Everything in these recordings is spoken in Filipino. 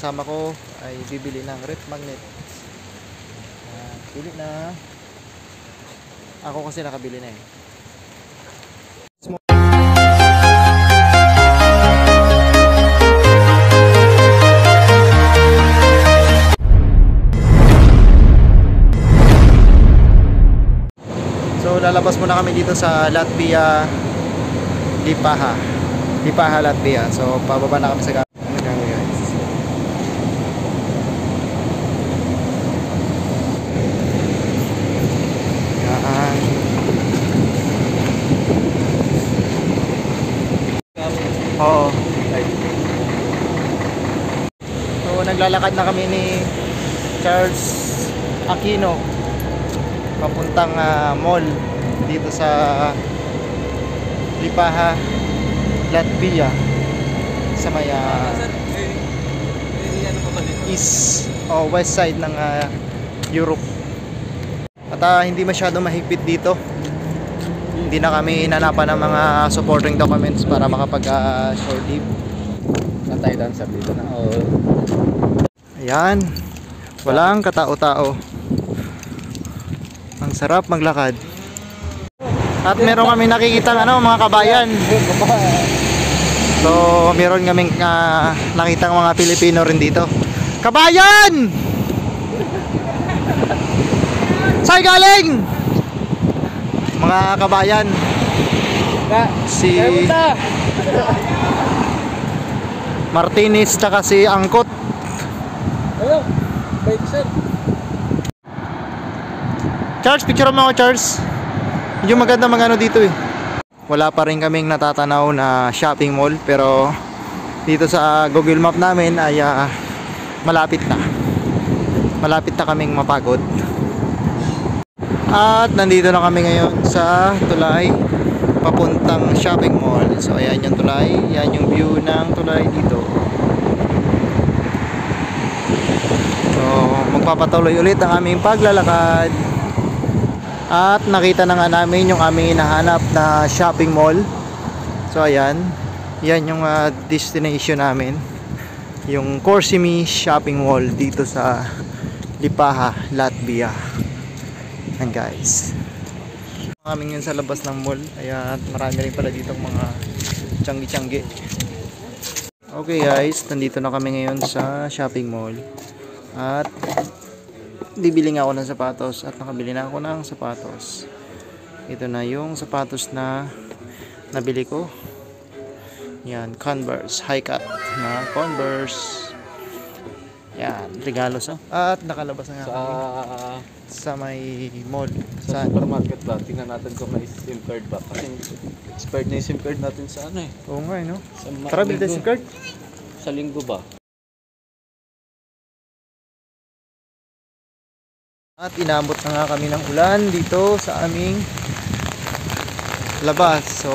kasama ko ay bibili ng ref magnet. Bili na. Ako kasi nakabili na eh. So lalabas muna kami dito sa Latvia, Lipaha, Latvia. So pababa na kami sa guys. Oo. So naglalakad na kami ni Charles Aquino papuntang mall dito sa Lipaha, Latvia, sa may east o west side ng Europe. At hindi masyado mahigpit dito. Hindi na kami inanapan ng mga supporting documents para makapag short leave. Saan tayo dancer dito na? Ayan, walang katao-tao. Ang sarap maglakad. At meron kami nakikitang mga kabayan. So meron kaming nakitang mga Pilipino rin dito. Kabayan! Saan galing? Mga kabayan. Si Martinez tsaka si Angkot. Hello, bike sir. Charles, picture mo ako, Charles. Medyo maganda dito eh. Wala pa rin kaming natatanaw na shopping mall, pero dito sa Google Map namin ay malapit na. Malapit na kaming mapagod. At nandito na kami ngayon sa tulay papuntang shopping mall. So ayan yung tulay, yan yung view ng tulay dito. So magpapatuloy ulit ang aming paglalakad. At nakita na nga namin yung aming hinahanap na shopping mall. So ayan, yan yung destination namin, yung Korsimi Shopping Mall dito sa Lipaha, Latvia. Yan guys, kami ngayon sa labas ng mall. Kaya marami rin pala ditong mga tiyanggi-tiyanggi. Okay guys, nandito na kami ngayon sa shopping mall. At bibili nga ako ng sapatos at nakabili na ako ng sapatos. Ito na yung sapatos na nabili ko. Yan, Converse, high cut na Converse. Yan, regalo sa. At nakalabas na nga kami sa may mall. Sa supermarket ba? Tingnan natin kung may SIM card ba. Kasi expired na yung SIM card natin sa Oo nga no? Tara, bilhin SIM card. Sa linggo ba? At inabot na nga kami ng ulan dito sa aming labas. So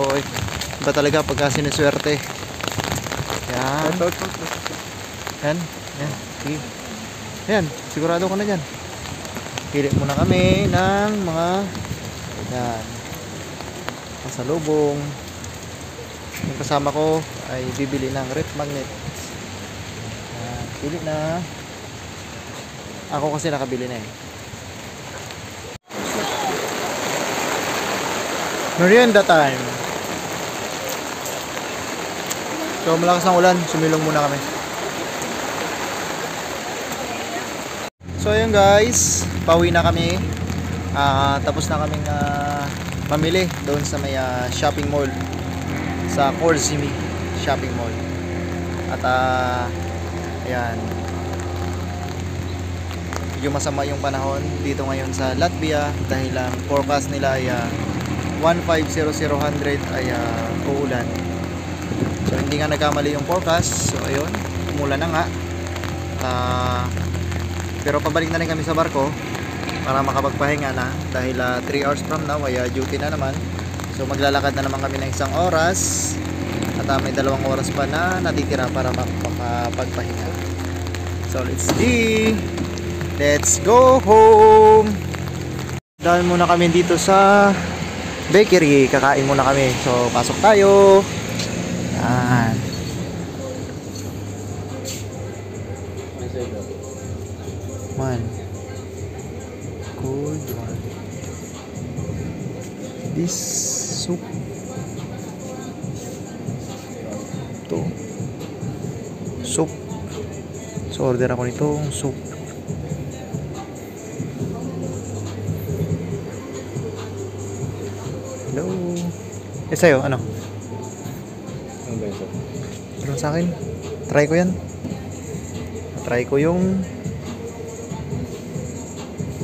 iba talaga pagka sinuswerte. Yan. Yan. Yan. Sige. Yan. Sigurado ko na dyan. Pili muna kami ng mga yan, pasalubong. Yung kasama ko ay bibili ng ref magnet. Yan. Pili na. Ako kasi nakabili na eh. Merienda time. So malakas ang ulan, sumilong muna kami. So ayun guys, pauwi na kami. Tapos na kaming mamili doon sa may shopping mall, sa Korsimi Shopping Mall. At ayan, medyo masama yung panahon dito ngayon sa Latvia dahil ang forecast nila ay 1500 ay uulan. So hindi nga nagkamali yung forecast. So ayun, umulan na nga. Pero pabalik na rin kami sa barko para makapagpahinga na dahil 3 hours from now ay duty na naman. So maglalakad na naman kami ng 1 oras at may 2 oras pa na natitira para makapagpahinga. So let's go home. Dahil muna kami dito sa bakery, kakain muna kami. So pasok tayo. Yan. May side up. One. Cold one. This soup. Ito. Soup. So order ako nitong soup. Hello. Sa'yo, ano? Ano ba yun, sir? Pero sa akin, try ko yan. Try ko yung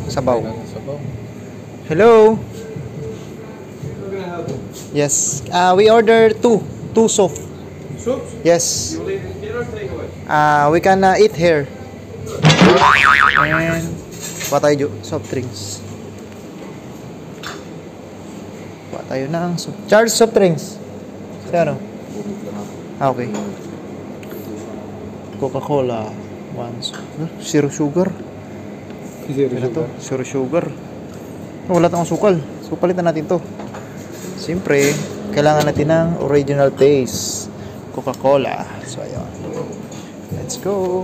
sabaw. Sabaw. Hello. Yes. We order two soup. Soups? Yes. You leave it here or take away? We can eat here. And kuha tayo soft drinks. Kuha tayo ng charge soft drinks. Sa ano? Bumit lang ako. Okay. Coca-Cola. Zero sugar. Ano to? Zero sugar. Wala tayong sukal. So palitan natin to. Siyempre, kailangan natin ng original taste. Coca-Cola. So ayun. Let's go.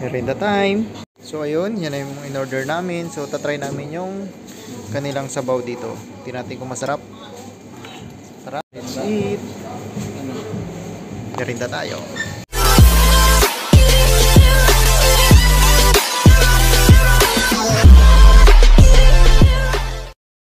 Here in the time. So ayun, yan na yung in-order namin. So tatry namin yung kanilang sabaw dito. Tingnan kung masarap. Tara, let's eat. Merinda tayo.